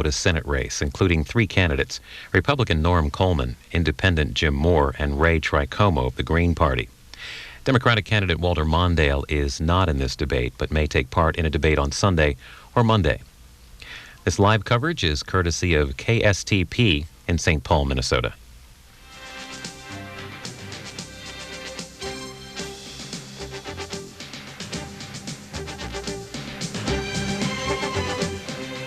Senate race, including 3 candidates: Republican Norm Coleman, Independent Jim Moore, and Ray Tricomo of the Green Party. Democratic candidate Walter Mondale is not in this debate, but may take part in a debate on Sunday or Monday. This live coverage is courtesy of KSTP in St. Paul, Minnesota.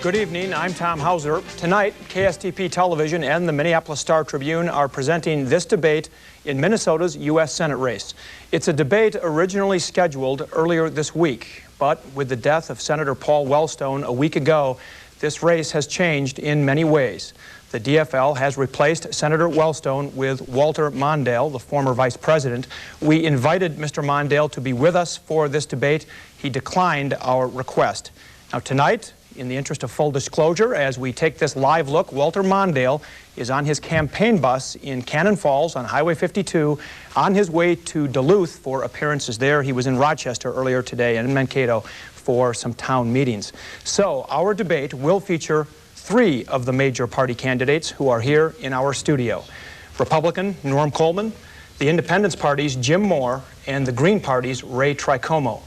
Good evening, I'm Tom Hauser. Tonight, KSTP Television and the Minneapolis Star-Tribune are presenting this debate in Minnesota's U.S. Senate race. It's a debate originally scheduled earlier this week, but with the death of Senator Paul Wellstone a week ago, this race has changed in many ways. The DFL has replaced Senator Wellstone with Walter Mondale, the former vice president. We invited Mr. Mondale to be with us for this debate. He declined our request. Now tonight, in the interest of full disclosure, as we take this live look, Walter Mondale is on his campaign bus in Cannon Falls on Highway 52 on his way to Duluth for appearances there. He was in Rochester earlier today and in Mankato for some town meetings. So our debate will feature 3 of the major party candidates who are here in our studio: Republican Norm Coleman, the Independence Party's Jim Moore, and the Green Party's Ray Tricomo.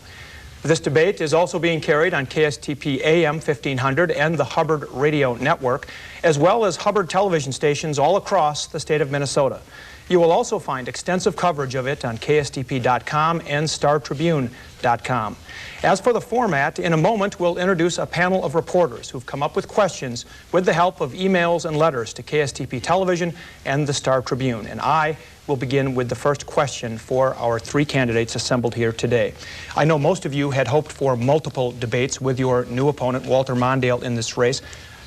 This debate is also being carried on KSTP AM 1500 and the Hubbard Radio Network, as well as Hubbard television stations all across the state of Minnesota. You will also find extensive coverage of it on KSTP.com and StarTribune.com. As for the format, in a moment we'll introduce a panel of reporters who've come up with questions with the help of emails and letters to KSTP Television and the Star-Tribune. And I will begin with the first question for our 3 candidates assembled here today. I know most of you had hoped for multiple debates with your new opponent, Walter Mondale, in this race.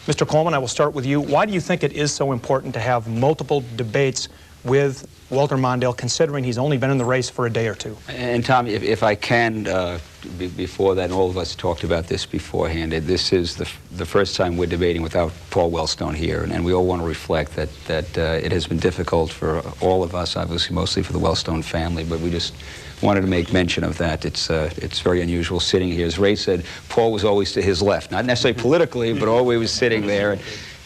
Mr. Coleman, I will start with you. Why do you think it is so important to have multiple debates with Walter Mondale, considering he's only been in the race for a day or 2? And Tom, if I can, before that, and all of us talked about this beforehand, this is the first time we're debating without Paul Wellstone here, and we all want to reflect that it has been difficult for all of us, obviously mostly for the Wellstone family, but we just wanted to make mention of that. It's very unusual sitting here. As Ray said, Paul was always to his left, not necessarily politically, but always sitting there.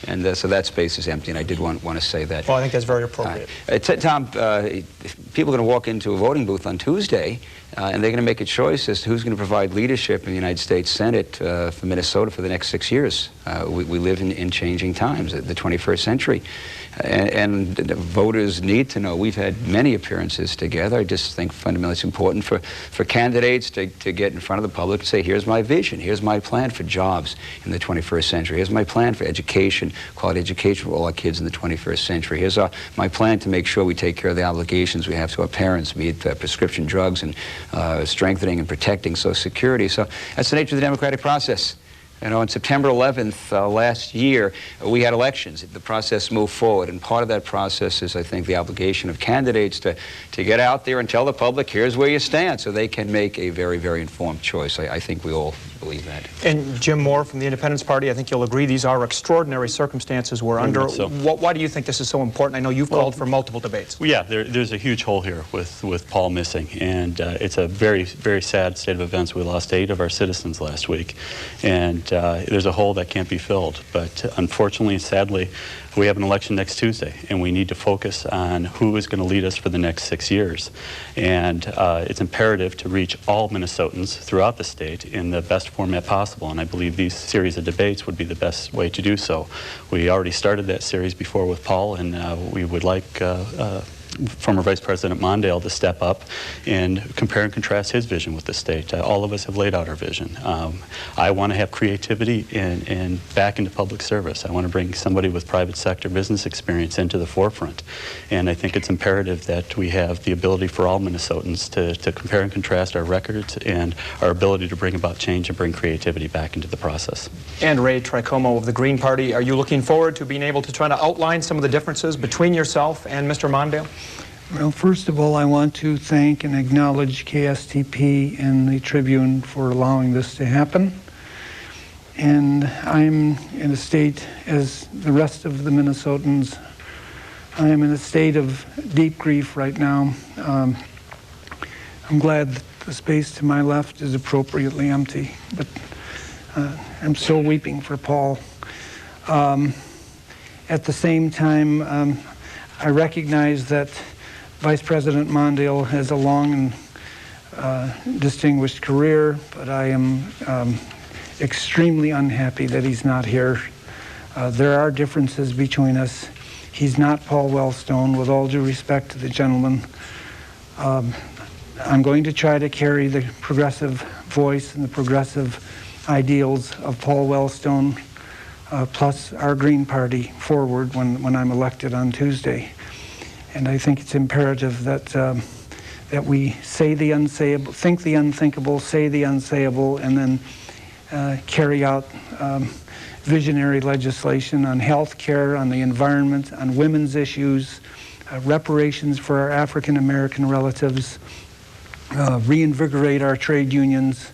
And so that space is empty, and I did want to say that. Well, I think that's very appropriate. Tom, people are going to walk into a voting booth on Tuesday, and they're going to make a choice as to who's going to provide leadership in the United States Senate for Minnesota for the next 6 years. We live in changing times, the 21st century. And voters need to know. We've had many appearances together. I just think fundamentally it's important for candidates to get in front of the public and say, here's my vision, here's my plan for jobs in the 21st century, here's my plan for education, quality education for all our kids in the 21st century, here's my plan to make sure we take care of the obligations we have to our parents, be it prescription drugs and strengthening and protecting Social Security. So that's the nature of the democratic process. You know, on September 11th last year, we had elections. The process moved forward, and part of that process is, I think, the obligation of candidates to get out there and tell the public, here's where you stand, so they can make a very, very informed choice. I think we all believe that. And Jim Moore from the Independence Party, I think you'll agree these are extraordinary circumstances we're under. So. Why do you think this is so important? I know you've called for multiple debates. Well, yeah, there's a huge hole here with Paul missing, and it's a very, very sad state of events. We lost 8 of our citizens last week, and there's a hole that can't be filled. But unfortunately and sadly, we have an election next Tuesday, and we need to focus on who is going to lead us for the next 6 years. And it's imperative to reach all Minnesotans throughout the state in the best format possible, and I believe these series of debates would be the best way to do so. We already started that series before with Paul, and we would like former Vice President Mondale to step up and compare and contrast his vision with the state. All of us have laid out our vision. I want to have creativity and back into public service. I want to bring somebody with private sector business experience into the forefront. And I think it's imperative that we have the ability for all Minnesotans to compare and contrast our records and our ability to bring about change and bring creativity back into the process. And Ray Tricomo of the Green Party, are you looking forward to being able to try to outline some of the differences between yourself and Mr. Mondale? Well, first of all, I want to thank and acknowledge KSTP and the Tribune for allowing this to happen. And I'm in a state, as the rest of the Minnesotans, I am in a state of deep grief right now. I'm glad that the space to my left is appropriately empty, but I'm still weeping for Paul. At the same time, I recognize that Vice President Mondale has a long and distinguished career, but I am extremely unhappy that he's not here. There are differences between us. He's not Paul Wellstone, with all due respect to the gentleman. I'm going to try to carry the progressive voice and the progressive ideals of Paul Wellstone, plus our Green Party, forward when I'm elected on Tuesday. And I think it's imperative that that we say the unsayable, think the unthinkable, say the unsayable, and then carry out visionary legislation on health care, on the environment, on women's issues, reparations for our African American relatives, reinvigorate our trade unions,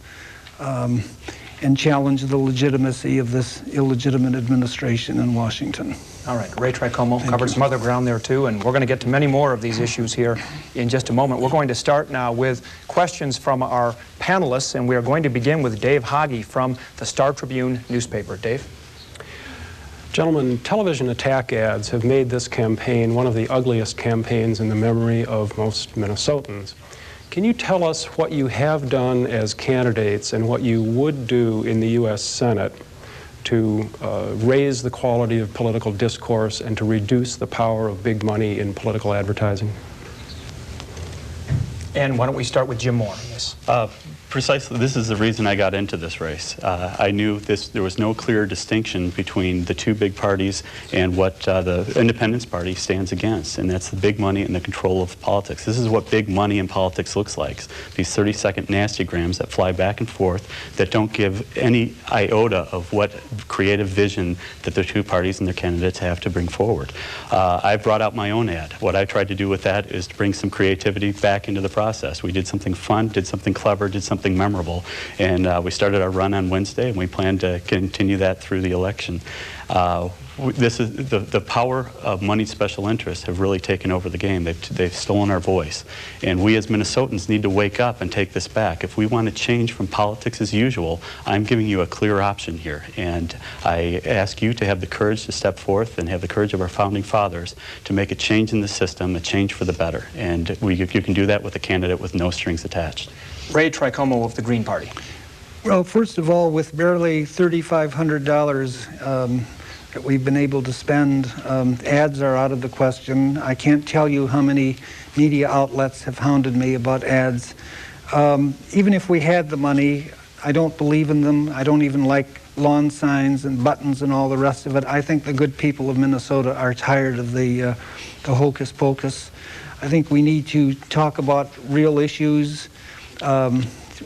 and challenge the legitimacy of this illegitimate administration in Washington. All right, Ray Tricomo covered some other ground there too, and we're going to get to many more of these issues here in just a moment. We're going to start now with questions from our panelists, and we are going to begin with Dave Hage from the Star Tribune newspaper. Dave? Gentlemen, television attack ads have made this campaign one of the ugliest campaigns in the memory of most Minnesotans. Can you tell us what you have done as candidates and what you would do in the U.S. Senate to raise the quality of political discourse and to reduce the power of big money in political advertising? And why don't we start with Jim Moore on this? Precisely, this is the reason I got into this race. I knew there was no clear distinction between the two big parties and what the Independence Party stands against, and that's the big money and the control of politics. This is what big money in politics looks like. These 30-second nastygrams that fly back and forth that don't give any iota of what creative vision that the two parties and their candidates have to bring forward. I brought out my own ad. What I tried to do with that is to bring some creativity back into the process. We did something fun, did something clever, did something memorable, and we started our run on Wednesday, and we plan to continue that through the election. This is the power of moneyed special interests have really taken over the game. They've stolen our voice, and we as Minnesotans need to wake up and take this back. If we want to change from politics as usual, I'm giving you a clear option here, and I ask you to have the courage to step forth and have the courage of our founding fathers to make a change in the system, a change for the better, and you can do that with a candidate with no strings attached. Ray Tricomo of the Green Party. Well, first of all, with barely $3,500 that we've been able to spend, ads are out of the question. I can't tell you how many media outlets have hounded me about ads. Even if we had the money, I don't believe in them. I don't even like lawn signs and buttons and all the rest of it. I think the good people of Minnesota are tired of the hocus pocus. I think we need to talk about real issues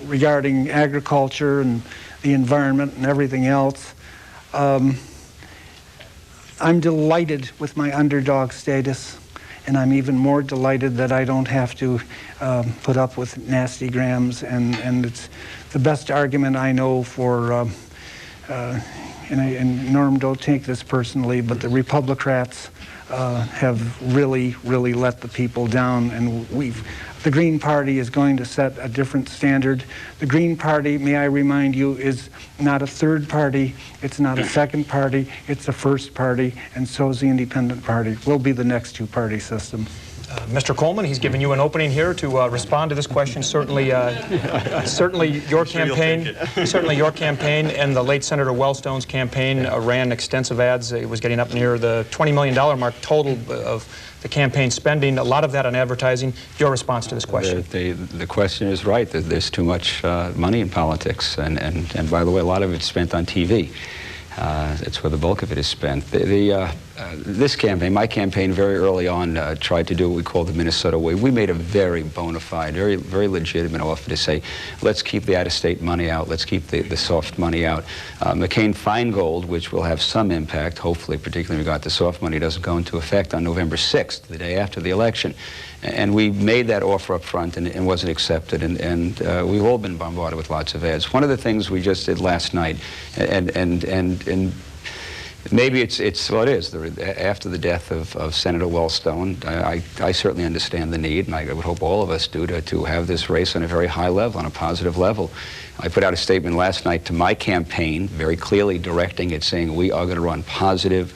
regarding agriculture and the environment and everything else. I'm delighted with my underdog status, and I'm even more delighted that I don't have to put up with nastygrams, and it's the best argument I know for, and Norm, don't take this personally, but the Republicrats have really let the people down, and the Green Party is going to set a different standard. The Green Party, may I remind you, is not a third party, it's not a second party, it's a first party, and so is the Independent Party. We'll be the next two-party system. Mr. Coleman, he's given you an opening here to respond to this question. Certainly, certainly your campaign, and the late Senator Wellstone's campaign ran extensive ads. It was getting up near the $20 million mark total of the campaign spending. A lot of that on advertising. Your response to this question? The question is right. There's too much money in politics, and by the way, a lot of it's spent on TV. That's where the bulk of it is spent. This campaign, my campaign, very early on tried to do what we call the Minnesota way. We made a very bona fide, very legitimate offer to say, let's keep the out-of-state money out, let's keep the soft money out. McCain-Feingold, which will have some impact, hopefully, particularly in regard to soft money, doesn't go into effect on November 6th, the day after the election. And we made that offer up front, and it wasn't accepted, and we've all been bombarded with lots of ads. One of the things we just did last night, and Maybe well, it is. After the death of Senator Wellstone, I certainly understand the need, and I would hope all of us do, to have this race on a very high level, on a positive level. I put out a statement last night to my campaign, very clearly directing it, saying we are going to run positive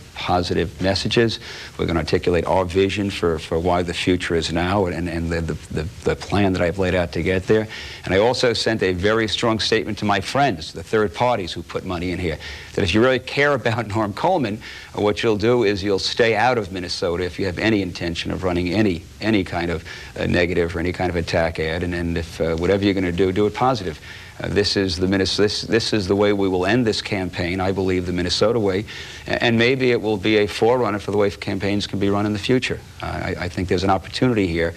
messages. We're going to articulate our vision for why the future is now, and the plan that I've laid out to get there. And I also sent a very strong statement to my friends, the third parties who put money in here, that if you really care about Norm Coleman, what you'll do is you'll stay out of Minnesota if you have any intention of running any kind of negative or any kind of attack ad, and if whatever you're going to do it positive. This is the way we will end this campaign, I believe, the Minnesota way, and maybe it will be a forerunner for the way campaigns can be run in the future. I think there's an opportunity here.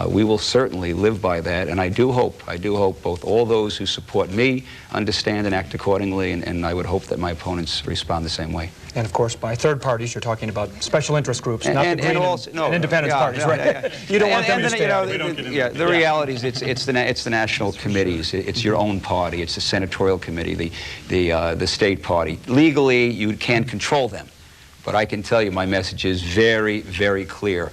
We will certainly live by that, and I do hope both all those who support me understand and act accordingly, and I would hope that my opponents respond the same way. And of course, by third parties, you're talking about special interest groups, not the Green and independence parties, right? You don't want them to stay out. The reality is it's the national committees. It's your own party. It's the senatorial committee, the state party. Legally, you can't control them. But I can tell you my message is very, very clear.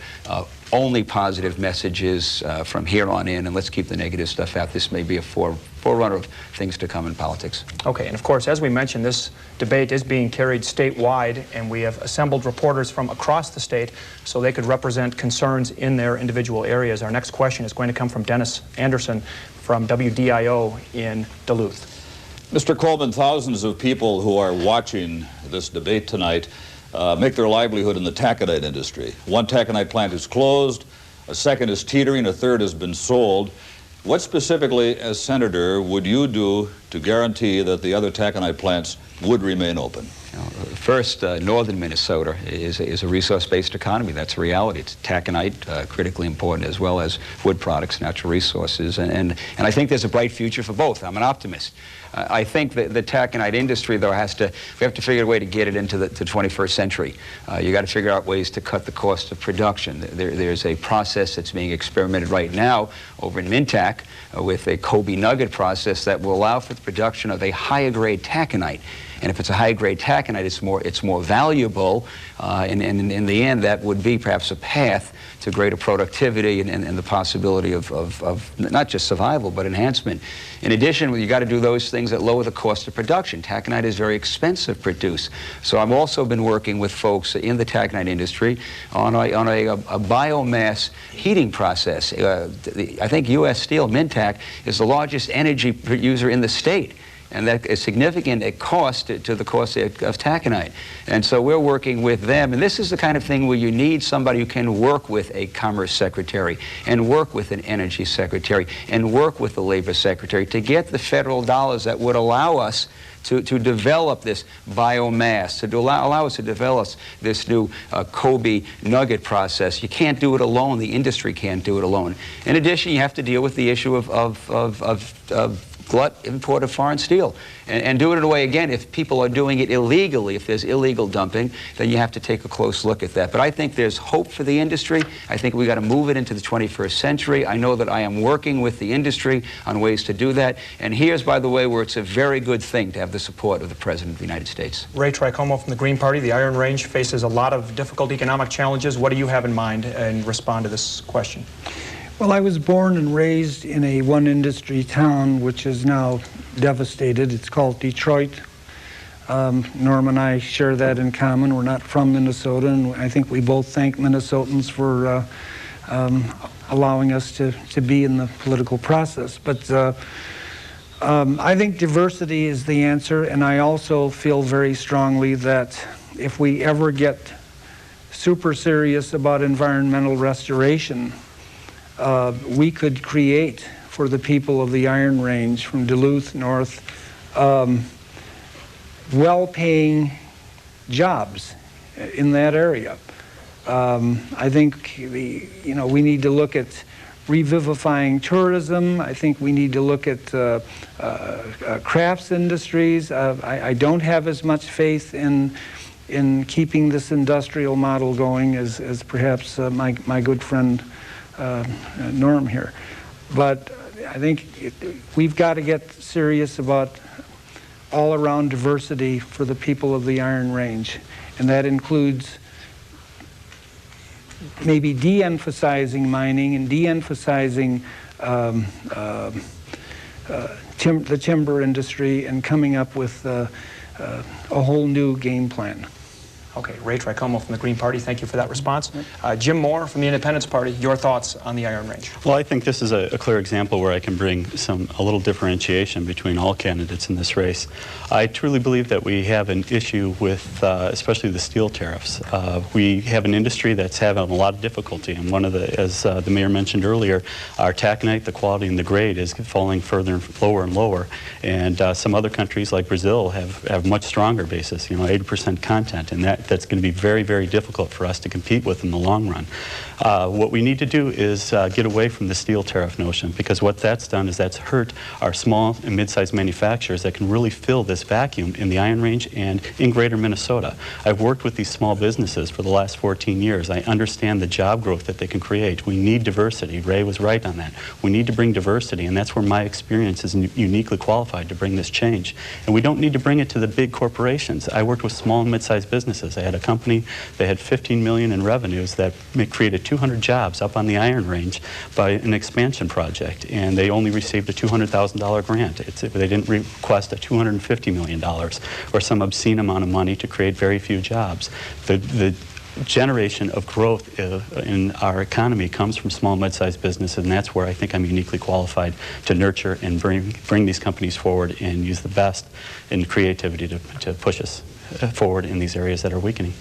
Only positive messages from here on in, and let's keep the negative stuff out. This may be a forerunner of things to come in politics. Okay, and of course, as we mentioned, this debate is being carried statewide, and we have assembled reporters from across the state so they could represent concerns in their individual areas. Our next question is going to come from Dennis Anderson from WDIO in Duluth. Mr. Coleman, thousands of people who are watching this debate tonight make their livelihood in the taconite industry. One taconite plant is closed, a second is teetering, a third has been sold. What specifically, as senator, would you do to guarantee that the other taconite plants would remain open? First, northern Minnesota is a resource-based economy. That's a reality. It's taconite, critically important, as well as wood products, natural resources, and I think there's a bright future for both. I'm an optimist. I think that the taconite industry, though, we have to figure a way to get it into the 21st century. You got to figure out ways to cut the cost of production. There's a process that's being experimented right now over in Mintac with a Kobe nugget process that will allow for the production of a higher grade taconite. And if it's a high-grade taconite, it's more valuable, and in the end, that would be perhaps a path to greater productivity and the possibility of not just survival, but enhancement. In addition, you got to do those things that lower the cost of production. Taconite is very expensive to produce. So I've also been working with folks in the taconite industry on a biomass heating process. I think U.S. Steel, Mintac, is the largest energy user in the state. And that is significant at cost to the cost of taconite. And so we're working with them. And this is the kind of thing where you need somebody who can work with a commerce secretary and work with an energy secretary and work with the labor secretary to get the federal dollars that would allow us to develop this biomass, to allow us to develop this new Kobe nugget process. You can't do it alone. The industry can't do it alone. In addition, you have to deal with the issue of glut import of foreign steel, and do it in a way, again, if people are doing it illegally, if there's illegal dumping, then you have to take a close look at that. But I think there's hope for the industry. I think we got to move it into the 21st century. I know that I am working with the industry on ways to do that, and here's, by the way, where it's a very good thing to have the support of the President of the United States. Ray Tricomo from the Green Party. The Iron Range faces a lot of difficult economic challenges. What do you have in mind in response to this question? Well, I was born and raised in a one-industry town which is now devastated. It's called Detroit. Norm and I share that in common. We're not from Minnesota, and I think we both thank Minnesotans for allowing us to be in the political process. But I think diversity is the answer, and I also feel very strongly that if we ever get super serious about environmental restoration, we could create for the people of the Iron Range from Duluth north well-paying jobs in that area. I think we need to look at revivifying tourism. I think we need to look at crafts industries. I don't have as much faith in keeping this industrial model going as perhaps my good friend Norm here. But I think we've got to get serious about all-around diversity for the people of the Iron Range. And that includes maybe de-emphasizing mining and de-emphasizing the timber industry and coming up with a whole new game plan. Okay, Ray Tricomo from the Green Party, thank you for that response. Jim Moore from the Independence Party, your thoughts on the Iron Range? Well, I think this is a clear example where I can bring a little differentiation between all candidates in this race. I truly believe that we have an issue with especially the steel tariffs. We have an industry that's having a lot of difficulty, and one of the, as the mayor mentioned earlier, our taconite, the quality and the grade is falling further and lower, and some other countries like Brazil have much stronger basis, 80% content, and that's going to be very, very difficult for us to compete with in the long run. What we need to do is get away from the steel tariff notion, because what that's done is that's hurt our small and mid-sized manufacturers that can really fill this vacuum in the Iron Range and in greater Minnesota. I've worked with these small businesses for the last 14 years. I understand the job growth that they can create. We need diversity. Ray was right on that. We need to bring diversity, and that's where my experience is uniquely qualified to bring this change. And we don't need to bring it to the big corporations. I worked with small and mid-sized businesses. I had a company that had $15 million in revenues that created 200 jobs up on the Iron Range by an expansion project, and they only received a $200,000 grant. They didn't request a $250 million or some obscene amount of money to create very few jobs. The generation of growth in our economy comes from small and mid-sized businesses, and that's where I think I'm uniquely qualified to nurture and bring these companies forward and use the best in creativity to push us forward in these areas that are weakening.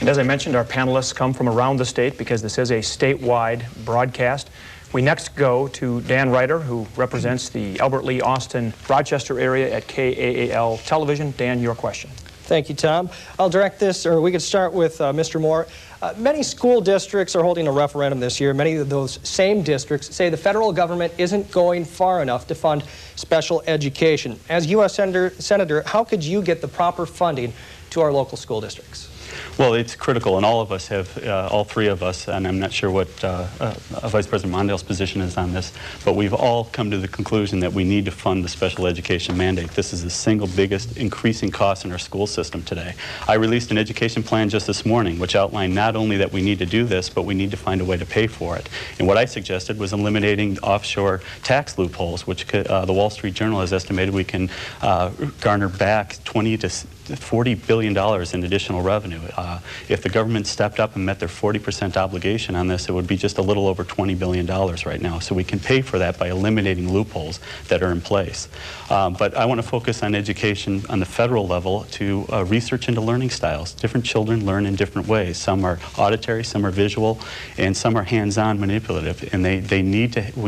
And as I mentioned, our panelists come from around the state because this is a statewide broadcast. We next go to Dan Ruiter, who represents the Albert Lee, Austin, Rochester area at KAAL-TV. Dan, your question. Thank you, Tom. I'll direct this, or we could start with Mr. Moore. Many school districts are holding a referendum this year. Many of those same districts say the federal government isn't going far enough to fund special education. As U.S. Senator, how could you get the proper funding to our local school districts? Well, it's critical, and all of us have, all three of us, and I'm not sure what Vice President Mondale's position is on this, but we've all come to the conclusion that we need to fund the special education mandate. This is the single biggest increasing cost in our school system today. I released an education plan just this morning, which outlined not only that we need to do this, but we need to find a way to pay for it. And what I suggested was eliminating offshore tax loopholes, which the Wall Street Journal has estimated we can garner back $20 to $40 billion in additional revenue. If the government stepped up and met their 40% obligation on this, it would be just a little over $20 billion right now. So we can pay for that by eliminating loopholes that are in place. But I want to focus on education on the federal level to research into learning styles. Different children learn in different ways. Some are auditory, some are visual, and some are hands-on manipulative. And we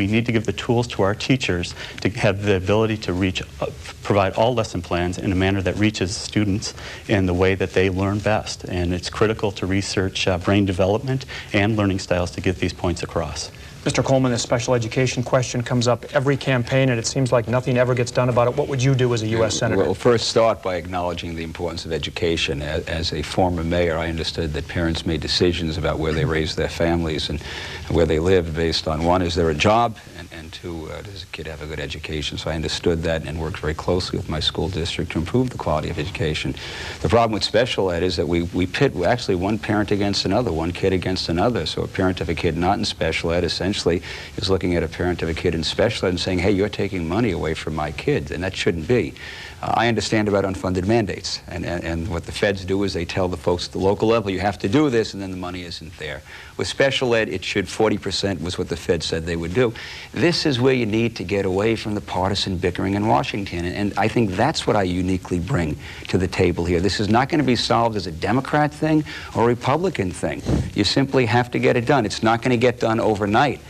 need to give the tools to our teachers to have the ability to provide all lesson plans in a manner that reaches students in the way that they learn best. And it's critical to research brain development and learning styles to get these points across. Mr. Coleman, this special education question comes up every campaign, and it seems like nothing ever gets done about it. What would you do as a U.S. Senator? Well, first start by acknowledging the importance of education. As a former mayor, I understood that parents made decisions about where they raise their families and where they live based on, one, is there a job, and two, does a kid have a good education? So I understood that and worked very closely with my school district to improve the quality of education. The problem with special ed is that we pit actually one parent against another, one kid against another. So a parent of a kid not in special ed essentially is looking at a parent of a kid in special ed and saying, hey, you're taking money away from my kids, and that shouldn't be. I understand about unfunded mandates, and what the feds do is they tell the folks at the local level, you have to do this, and then the money isn't there. With special ed, it should 40% was what the feds said they would do. This is where you need to get away from the partisan bickering in Washington, and I think that's what I uniquely bring to the table here. This is not going to be solved as a Democrat thing or a Republican thing. You simply have to get it done. It's not going to get done overnight.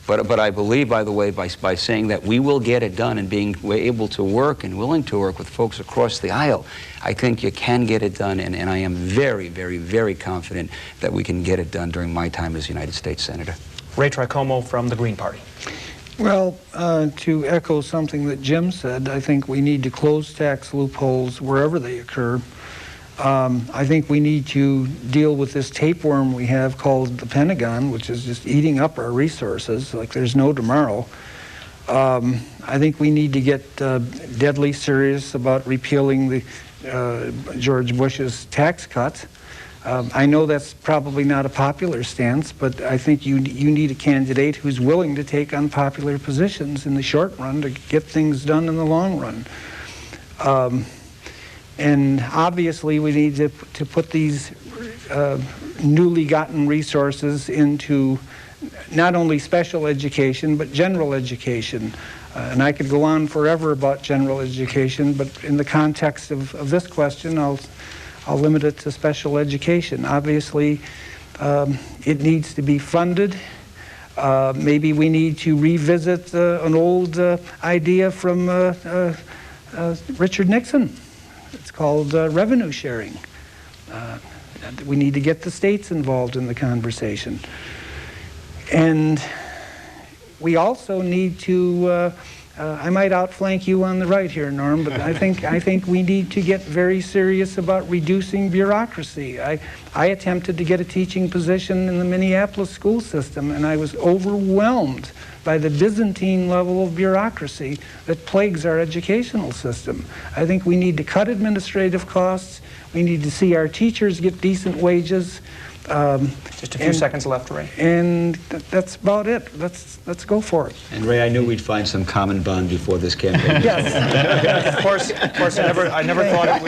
But I believe, by the way, by saying that we will get it done and being able to work and willing to work with folks across the aisle, I think you can get it done, and I am very, very, very confident that we can get it done during my time as United States Senator. Ray Tricomo from the Green Party. Well, to echo something that Jim said, I think we need to close tax loopholes wherever they occur. I think we need to deal with this tapeworm we have called the Pentagon, which is just eating up our resources like there's no tomorrow. I think we need to get deadly serious about repealing the George Bush's tax cuts. I know that's probably not a popular stance, but I think you need a candidate who's willing to take unpopular positions in the short run to get things done in the long run. And obviously we need to put these newly gotten resources into not only special education, but general education. And I could go on forever about general education, but in the context of this question, I'll limit it to special education. Obviously, it needs to be funded. Maybe we need to revisit an old idea from Richard Nixon. It's called revenue sharing. We need to get the states involved in the conversation. And we also need to, I might outflank you on the right here, Norm, but I think we need to get very serious about reducing bureaucracy. I attempted to get a teaching position in the Minneapolis school system, and I was overwhelmed by the Byzantine level of bureaucracy that plagues our educational system. I think we need to cut administrative costs. We need to see our teachers get decent wages. Just a few seconds left, Ray. And that's about it. Let's go for it. And Ray, I knew we'd find some common bond before this campaign. Yes. Of course. I never thought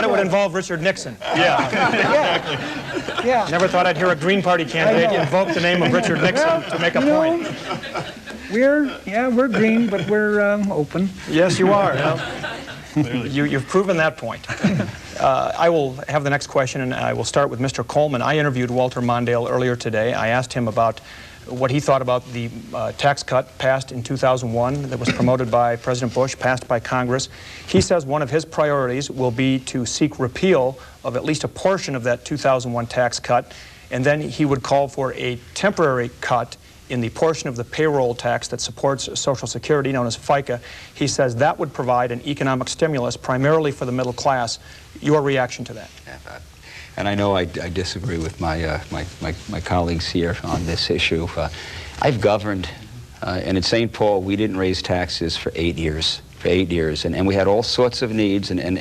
it would involve Richard Nixon. Yeah. Never thought I'd hear a Green Party candidate invoke the name of Richard Nixon to make a point. We're green, but we're open. Yes, you are. You've proven that point. I will have the next question, and I will start with Mr. Coleman. I interviewed Walter Mondale earlier today. I asked him about what he thought about the tax cut passed in 2001 that was promoted by President Bush, passed by Congress. He says one of his priorities will be to seek repeal of at least a portion of that 2001 tax cut, and then he would call for a temporary cut in the portion of the payroll tax that supports Social Security, known as FICA. He says that would provide an economic stimulus primarily for the middle class. Your reaction to that? And I know I disagree with my colleagues here on this issue. I've governed, and in St. Paul, we didn't raise taxes for 8 years. And we had all sorts of needs, and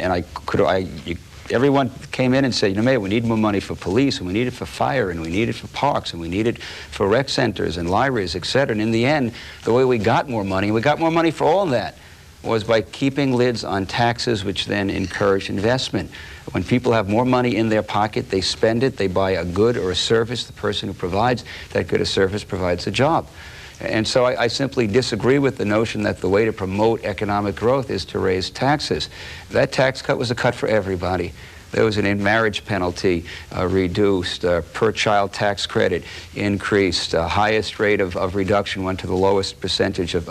everyone came in and said, you know, Mayor, we need more money for police, and we need it for fire, and we need it for parks, and we need it for rec centers and libraries, etc. And in the end, the way we got more money for all of that, was by keeping lids on taxes, which then encourage investment. When people have more money in their pocket, they spend it, they buy a good or a service. The person who provides that good or service provides a job. And so I simply disagree with the notion that the way to promote economic growth is to raise taxes. That tax cut was a cut for everybody. There was an in-marriage penalty reduced, per-child tax credit increased, highest rate of reduction went to the lowest percentage of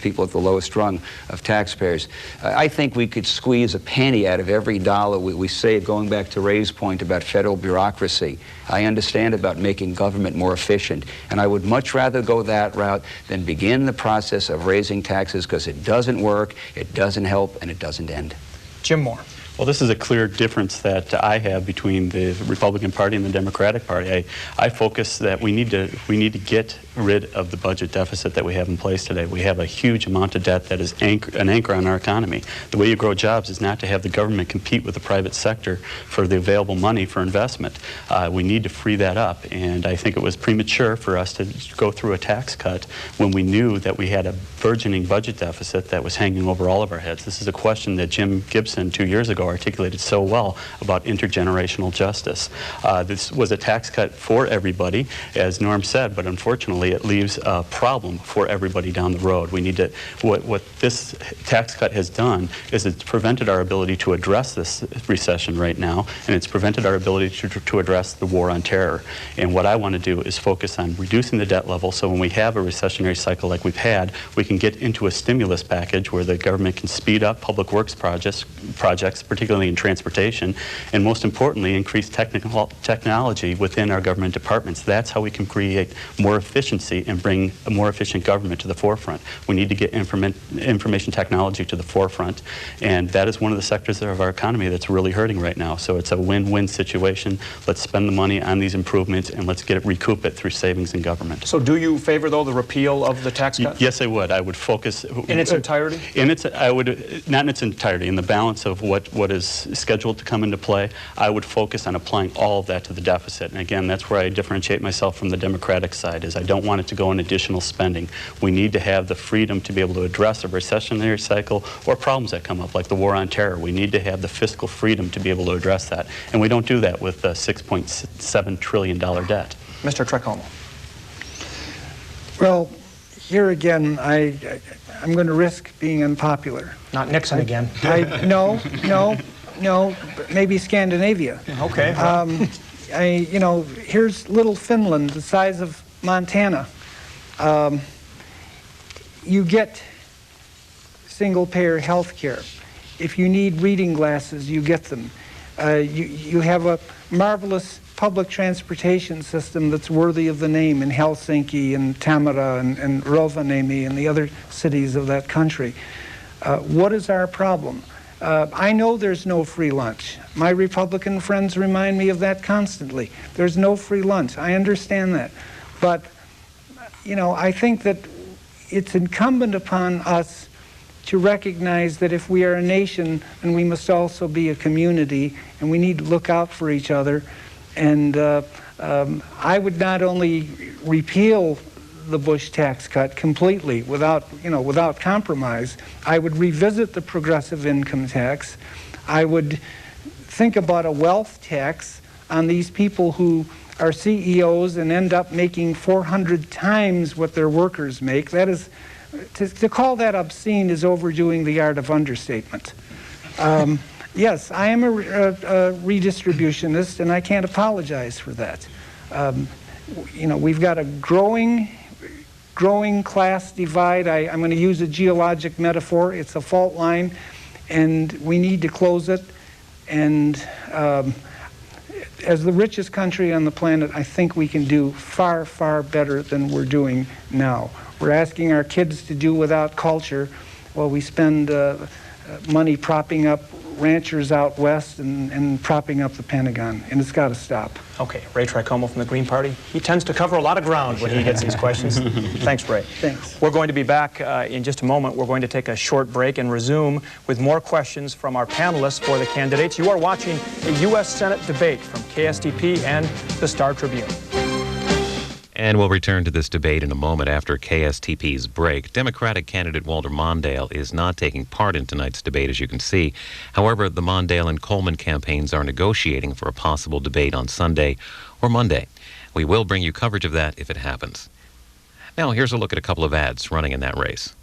people at the lowest rung of taxpayers. I think we could squeeze a penny out of every dollar. We say, going back to Ray's point about federal bureaucracy, I understand about making government more efficient, and I would much rather go that route than begin the process of raising taxes, because it doesn't work, it doesn't help, and it doesn't end. Jim Moore. Well, this is a clear difference that I have between the Republican Party and the Democratic Party. I focus that we need to get rid of the budget deficit that we have in place today. We have a huge amount of debt that is an anchor on our economy. The way you grow jobs is not to have the government compete with the private sector for the available money for investment. We need to free that up, and I think it was premature for us to go through a tax cut when we knew that we had a burgeoning budget deficit that was hanging over all of our heads. This is a question that Jim Gibson 2 years ago articulated so well about intergenerational justice. This was a tax cut for everybody, as Norm said, but unfortunately it leaves a problem for everybody down the road. We need to, what this tax cut has done is it's prevented our ability to address this recession right now, and it's prevented our ability to address the war on terror. And what I want to do is focus on reducing the debt level, so when we have a recessionary cycle like we've had, we can get into a stimulus package where the government can speed up public works projects, particularly in transportation, and most importantly, increase technology within our government departments. That's how we can create more efficient efficiency and bring a more efficient government to the forefront. We need to get information technology to the forefront, and that is one of the sectors of our economy that's really hurting right now. So it's a win-win situation. Let's spend the money on these improvements, and let's recoup it through savings in government. So do you favor, though, the repeal of the tax cut? Yes, I would. I would focus... In its entirety? I would, not in its entirety, in the balance of what is scheduled to come into play, I would focus on applying all of that to the deficit. And again, that's where I differentiate myself from the Democratic side, is I don't want it to go in additional spending. We need to have the freedom to be able to address a recessionary cycle or problems that come up, like the war on terror. We need to have the fiscal freedom to be able to address that. And we don't do that with a $6.7 trillion debt. Mr. Tricomo. Well, here again, I'm going to risk being unpopular. Not Nixon again. No, but maybe Scandinavia. Okay. Here's little Finland, the size of Montana. You get single-payer health care. If you need reading glasses, you get them. You have a marvelous public transportation system that's worthy of the name in Helsinki and Tamara and Rovaniemi and the other cities of that country. What is our problem? I know there's no free lunch. My Republican friends remind me of that constantly. There's no free lunch. I understand that. But, I think that it's incumbent upon us to recognize that if we are a nation, then we must also be a community, and we need to look out for each other. And I would not only repeal the Bush tax cut completely without compromise. I would revisit the progressive income tax. I would think about a wealth tax on these people who are CEOs and end up making 400 times what their workers make. That is, to call that obscene is overdoing the art of understatement. Yes, I am a redistributionist, and I can't apologize for that. We've got a growing class divide. I'm going to use a geologic metaphor. It's a fault line, and we need to close it. And as the richest country on the planet, I think we can do far, far better than we're doing now. We're asking our kids to do without culture while we spend money propping up ranchers out west and propping up the Pentagon, and it's got to stop. Okay, Ray Tricomo from the Green Party. He tends to cover a lot of ground when he gets these questions. Thanks, Ray. Thanks. We're going to be back in just a moment. We're going to take a short break and resume with more questions from our panelists for the candidates. You are watching a U.S. Senate debate from KSTP and the Star Tribune. And we'll return to this debate in a moment after KSTP's break. Democratic candidate Walter Mondale is not taking part in tonight's debate, as you can see. However, the Mondale and Coleman campaigns are negotiating for a possible debate on Sunday or Monday. We will bring you coverage of that if it happens. Now, here's a look at a couple of ads running in that race.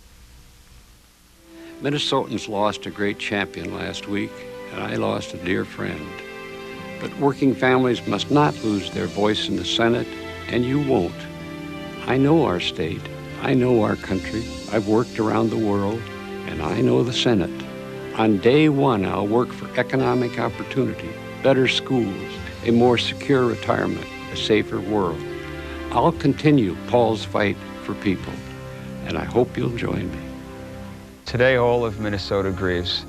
Minnesotans lost a great champion last week, and I lost a dear friend. But working families must not lose their voice in the Senate, and you won't. I know our state. I know our country. I've worked around the world, and I know the Senate. On day one, I'll work for economic opportunity, better schools, a more secure retirement, a safer world. I'll continue Paul's fight for people, and I hope you'll join me. Today, all of Minnesota grieves.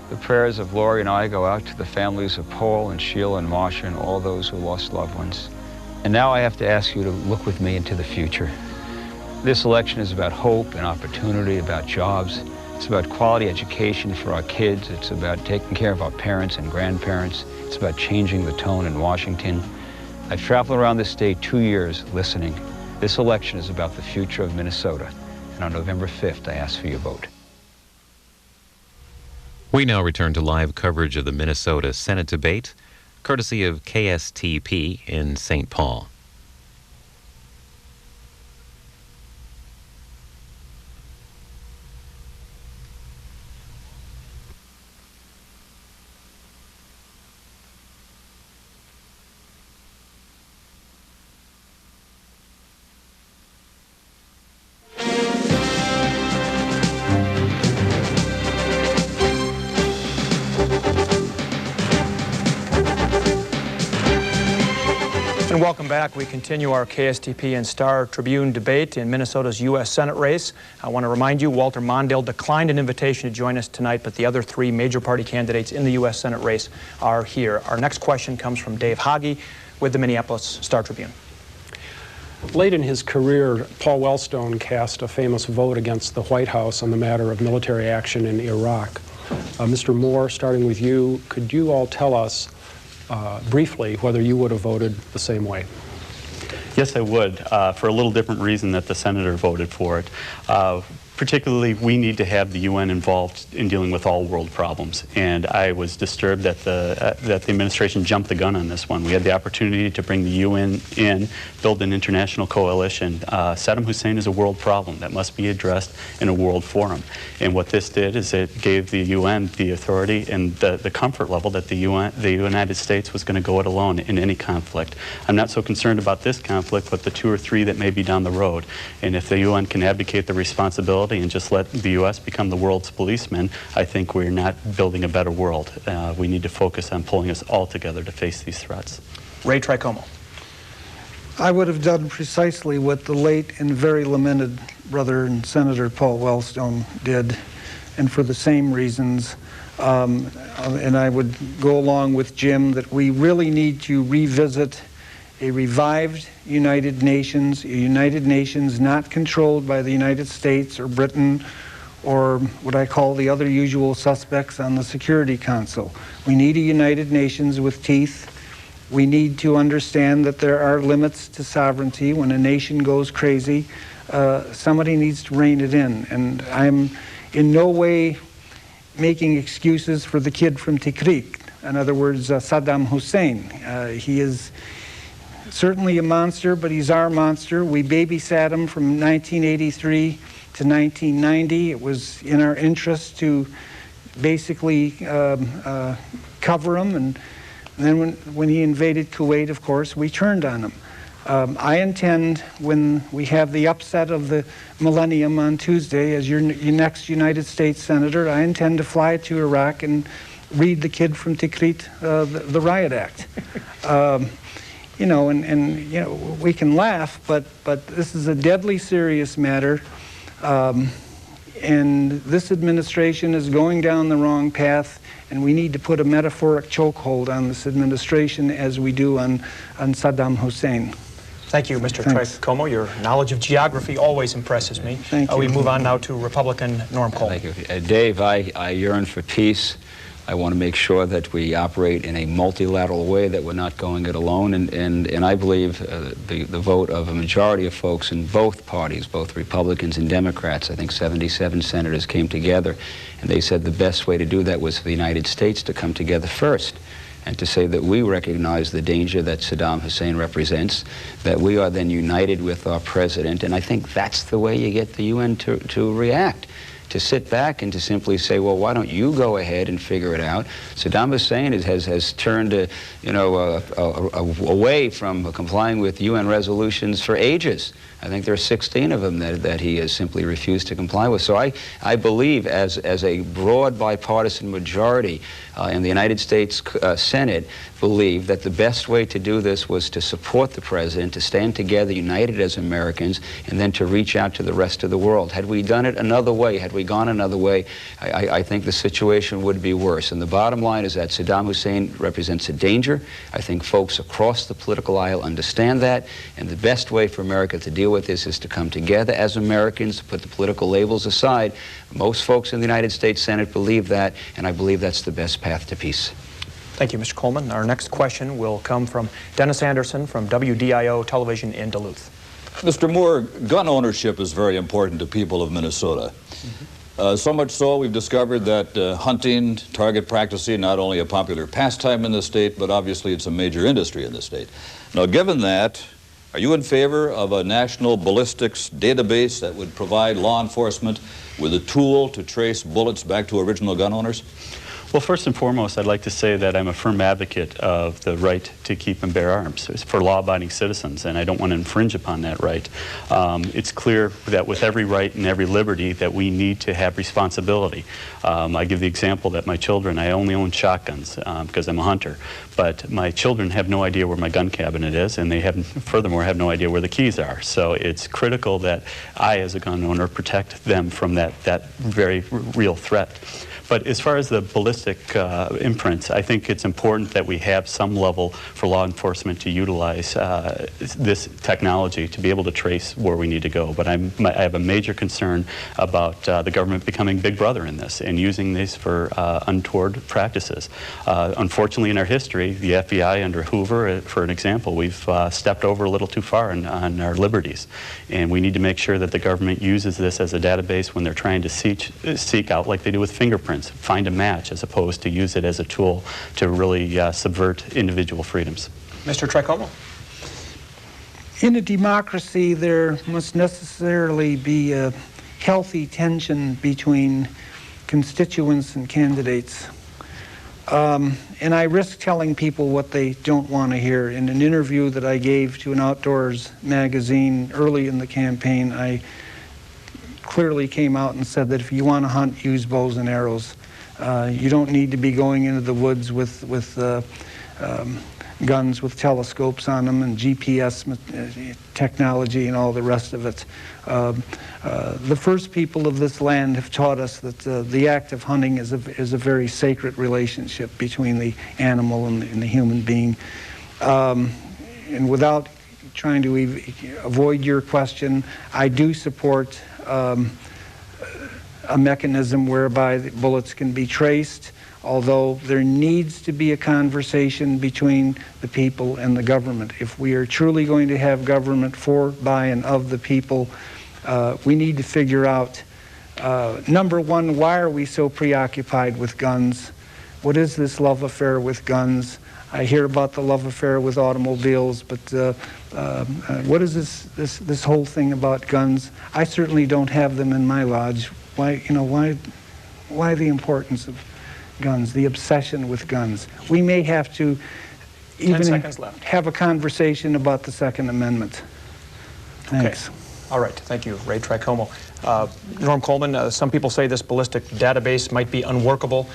The prayers of Lori and I go out to the families of Paul and Sheila and Marsha and all those who lost loved ones. And now I have to ask you to look with me into the future. This election is about hope and opportunity, about jobs. It's about quality education for our kids. It's about taking care of our parents and grandparents. It's about changing the tone in Washington. I've traveled around this state 2 years listening. This election is about the future of Minnesota. And on November 5th, I ask for your vote. We now return to live coverage of the Minnesota Senate debate, courtesy of KSTP in St. Paul. And welcome back. We continue our KSTP and Star Tribune debate in Minnesota's U.S. Senate race. I want to remind you, Walter Mondale declined an invitation to join us tonight, but the other three major party candidates in the U.S. Senate race are here. Our next question comes from Dave Hage with the Minneapolis Star Tribune. Late in his career, Paul Wellstone cast a famous vote against the White House on the matter of military action in Iraq. Mr. Moore, starting with you, could you all tell us briefly whether you would have voted the same way? Yes, I would, for a little different reason that the senator voted for it. Particularly, we need to have the UN involved in dealing with all world problems. And I was disturbed that the administration jumped the gun on this one. We had the opportunity to bring the UN in, build an international coalition. Saddam Hussein is a world problem that must be addressed in a world forum. And what this did is it gave the UN the authority and the comfort level that the United States was going to go it alone in any conflict. I'm not so concerned about this conflict, but the 2 or 3 that may be down the road. And if the UN can abdicate the responsibility and just let the U.S. become the world's policeman, I think we're not building a better world. We need to focus on pulling us all together to face these threats. Ray Tricomo. I would have done precisely what the late and very lamented brother and Senator Paul Wellstone did, and for the same reasons. And I would go along with Jim that we really need to revisit a revived United Nations, a United Nations not controlled by the United States or Britain or what I call the other usual suspects on the Security Council. We need a United Nations with teeth. We need to understand that there are limits to sovereignty. When a nation goes crazy, somebody needs to rein it in. And I'm in no way making excuses for the kid from Tikrit. In other words, Saddam Hussein. He is certainly a monster, but he's our monster. We babysat him from 1983 to 1990. It was in our interest to basically cover him. And then when he invaded Kuwait, of course, we turned on him. I intend, when we have the upset of the millennium on Tuesday, as your next United States Senator, I intend to fly to Iraq and read the kid from Tikrit, the Riot Act. You know, and you know, we can laugh, but this is a deadly serious matter, and this administration is going down the wrong path, and we need to put a metaphoric chokehold on this administration as we do on Saddam Hussein. Thank you, Mr. Tricomo. Your knowledge of geography always impresses me. Thank you. We move on now to Republican Norm Coleman. Thank you. Dave, I yearn for peace. I want to make sure that we operate in a multilateral way, that we're not going it alone. And I believe the vote of a majority of folks in both parties, both Republicans and Democrats, I think 77 senators came together, and they said the best way to do that was for the United States to come together first and to say that we recognize the danger that Saddam Hussein represents, that we are then united with our president. And I think that's the way you get the UN to react. To sit back and to simply say, well, why don't you go ahead and figure it out? Saddam Hussein has turned, away from complying with UN resolutions for ages. I think there are 16 of them that he has simply refused to comply with. So I believe, as a broad bipartisan majority in the United States Senate, believe that the best way to do this was to support the president, to stand together united as Americans, and then to reach out to the rest of the world. Had we done it another way, had we gone another way, I think the situation would be worse. And the bottom line is that Saddam Hussein represents a danger. I think folks across the political aisle understand that, and the best way for America to deal with this is to come together as Americans, to put the political labels aside. Most folks in the United States Senate believe that, and I believe that's the best path to peace. Thank you, Mr. Coleman. Our next question will come from Dennis Anderson from WDIO Television in Duluth. Mr. Moore, gun ownership is very important to people of Minnesota. So much so, we've discovered that hunting, target practicing, not only a popular pastime in the state, but obviously it's a major industry in the state. Now, given that, are you in favor of a national ballistics database that would provide law enforcement with a tool to trace bullets back to original gun owners? Well, first and foremost, I'd like to say that I'm a firm advocate of the right to keep and bear arms for law-abiding citizens, and I don't want to infringe upon that right. It's clear that with every right and every liberty that we need to have responsibility. I give the example that my children, I only own shotguns because I'm a hunter, but my children have no idea where my gun cabinet is, and they furthermore have no idea where the keys are. So it's critical that I, as a gun owner, protect them from that very real threat. But as far as the ballistic imprints, I think it's important that we have some level for law enforcement to utilize this technology to be able to trace where we need to go. But I have a major concern about the government becoming Big Brother in this and using these for untoward practices. Unfortunately, in our history, the FBI under Hoover, for an example, we've stepped over a little too far on our liberties. And we need to make sure that the government uses this as a database when they're trying to seek out, like they do with fingerprints, find a match, as opposed to use it as a tool to really subvert individual freedoms. Mr. Tricomo. In a democracy, there must necessarily be a healthy tension between constituents and candidates. And I risk telling people what they don't want to hear. In an interview that I gave to an outdoors magazine early in the campaign, I clearly came out and said that if you want to hunt, use bows and arrows. You don't need to be going into the woods with guns with telescopes on them and GPS technology and all the rest of it. The first people of this land have taught us that the act of hunting is a very sacred relationship between the animal and the human being. And without trying to avoid your question, I do support a mechanism whereby the bullets can be traced, although there needs to be a conversation between the people and the government. If we are truly going to have government for, by, and of the people, we need to figure out, number one, why are we so preoccupied with guns? What is this love affair with guns? I hear about the love affair with automobiles, but what is this whole thing about guns? I certainly don't have them in my lodge. Why the importance of guns, the obsession with guns? We may have to even have a conversation about the Second Amendment. Thanks. Okay. All right. Thank you, Ray Tricomo. Norm Coleman, some people say this ballistic database might be unworkable.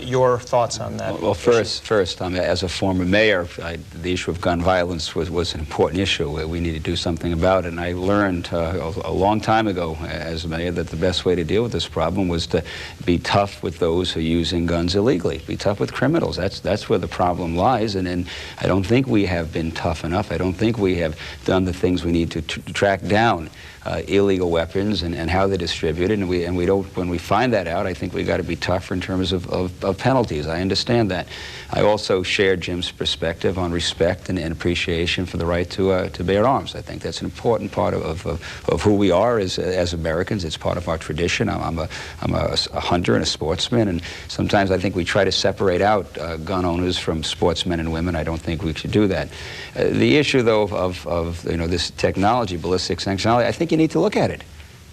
Your thoughts on that? Well, first, as a former mayor, the issue of gun violence was an important issue. We need to do something about it. And I learned a long time ago as a mayor that the best way to deal with this problem was to be tough with those who are using guns illegally. Be tough with criminals. That's where the problem lies. And I don't think we have been tough enough. I don't think we have done the things we need to track down illegal weapons and how they're distributed, and we don't. When we find that out, I think we got to be tougher in terms of penalties. I understand that. I also share Jim's perspective on respect and appreciation for the right to bear arms. I think that's an important part of who we are as Americans. It's part of our tradition. I'm a hunter and a sportsman, and sometimes I think we try to separate out gun owners from sportsmen and women. I don't think we should do that. The issue, though, of this technology, ballistic technology, I think you need to look at it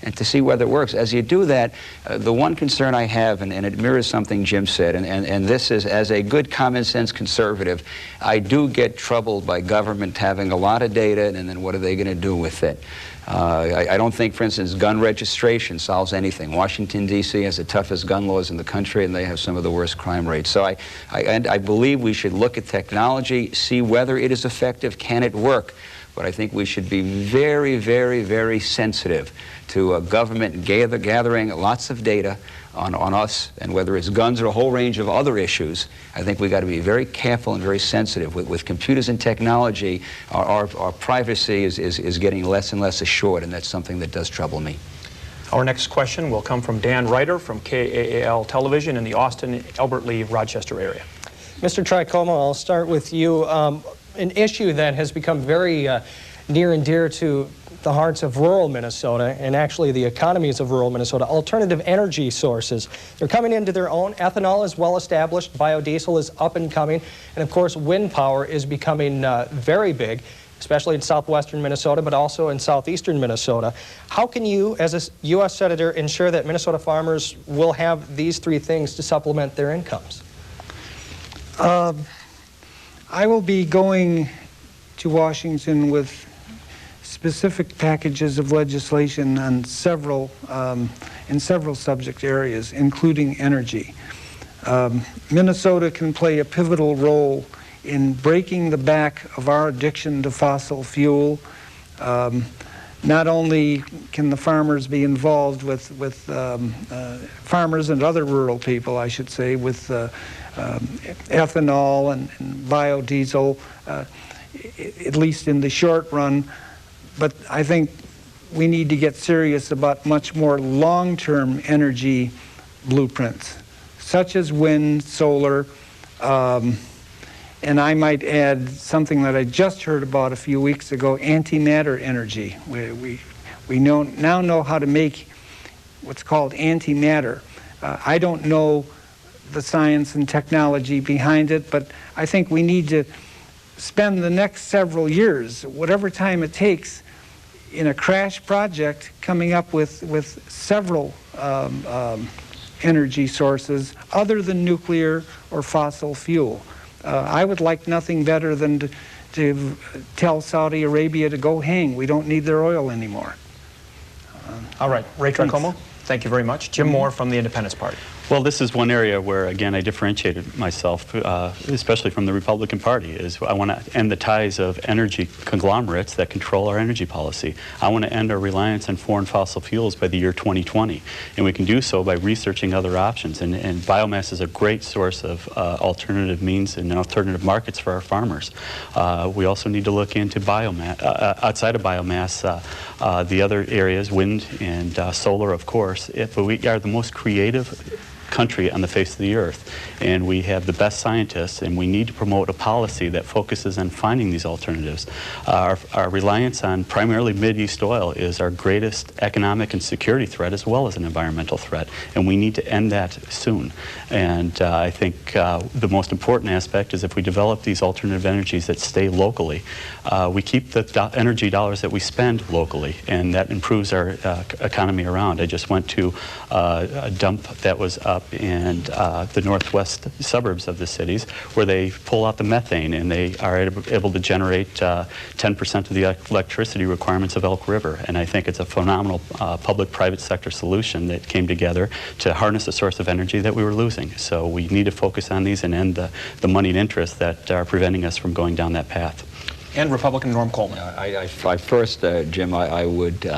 and to see whether it works. As you do that, the one concern I have, and it mirrors something Jim said, and this is, as a good common sense conservative, I do get troubled by government having a lot of data, and then what are they going to do with it? I don't think, for instance, gun registration solves anything. Washington, D.C. has the toughest gun laws in the country, and they have some of the worst crime rates. So I believe we should look at technology, see whether it is effective, can it work? But I think we should be very, very, very sensitive to a government gathering lots of data on us, and whether it's guns or a whole range of other issues. I think we've got to be very careful and very sensitive. With computers and technology, our privacy is getting less and less assured, and that's something that does trouble me. Our next question will come from Dan Ruiter from KAAL-TV in the Austin, Albert Lee, Rochester area. Mr. Tricomo, I'll start with you. An issue that has become very near and dear to the hearts of rural Minnesota, and actually the economies of rural Minnesota, alternative energy sources. They're coming into their own. Ethanol is well established, biodiesel is up and coming, and of course wind power is becoming very big. especially in southwestern Minnesota, but also in southeastern Minnesota. How can you, as a U.S. Senator, ensure that Minnesota farmers will have these three things to supplement their incomes? I will be going to Washington with specific packages of legislation on in several subject areas, including energy. Minnesota can play a pivotal role in breaking the back of our addiction to fossil fuel. Not only can the farmers be involved with farmers and other rural people, I should say, with ethanol and biodiesel, at least in the short run, but I think we need to get serious about much more long-term energy blueprints, such as wind, solar, and I might add something that I just heard about a few weeks ago, antimatter energy. We now know how to make what's called antimatter. I don't know the science and technology behind it, but I think we need to spend the next several years, whatever time it takes, in a crash project coming up with several energy sources other than nuclear or fossil fuel. I would like nothing better than to tell Saudi Arabia to go hang. We don't need their oil anymore. All right, Ray Tricomo, thank you very much. Jim Moore from the Independence Party. Well, this is one area where, again, I differentiated myself, especially from the Republican Party, is I want to end the ties of energy conglomerates that control our energy policy. I want to end our reliance on foreign fossil fuels by the year 2020, and we can do so by researching other options, and biomass is a great source of alternative means and alternative markets for our farmers. We also need to look into biomass, outside of biomass, the other areas, wind and solar, of course, but we are the most creative country on the face of the earth, and we have the best scientists, and we need to promote a policy that focuses on finding these alternatives. Our reliance on primarily Mideast oil is our greatest economic and security threat as well as an environmental threat, and we need to end that soon. And I think the most important aspect is if we develop these alternative energies that stay locally, we keep the energy dollars that we spend locally, and that improves our economy around. I just went to a dump that was up in the northwest suburbs of the cities where they pull out the methane, and they are able to generate 10% of the electricity requirements of Elk River. And I think it's a phenomenal public-private sector solution that came together to harness a source of energy that we were losing. So we need to focus on these and end the moneyed interests that are preventing us from going down that path. And Republican Norm Coleman. First, Jim, I would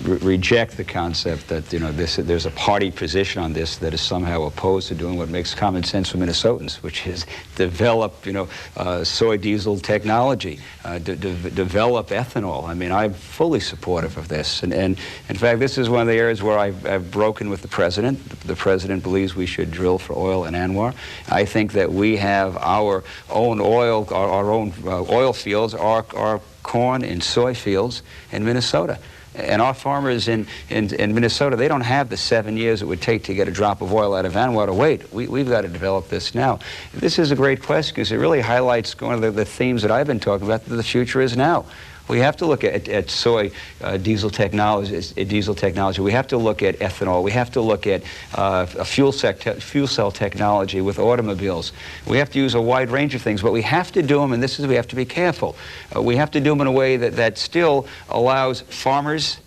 reject the concept that there's a party position on this that is somehow opposed to doing what makes common sense for Minnesotans, which is develop soy diesel technology, develop ethanol. I mean, I'm fully supportive of this, and in fact, this is one of the areas where I've broken with the president. The president believes we should drill for oil in ANWR. I think that we have our own oil, our own oil fields, our corn and soy fields in Minnesota. And our farmers in Minnesota, they don't have the 7 years it would take to get a drop of oil out of ANWR to wait. We've got to develop this now. This is a great question because it really highlights one of the themes that I've been talking about, that the future is now. We have to look at soy diesel technology. We have to look at ethanol. We have to look at fuel cell technology with automobiles. We have to use a wide range of things, but we have to do them, and we have to be careful. We have to do them in a way that still allows farmers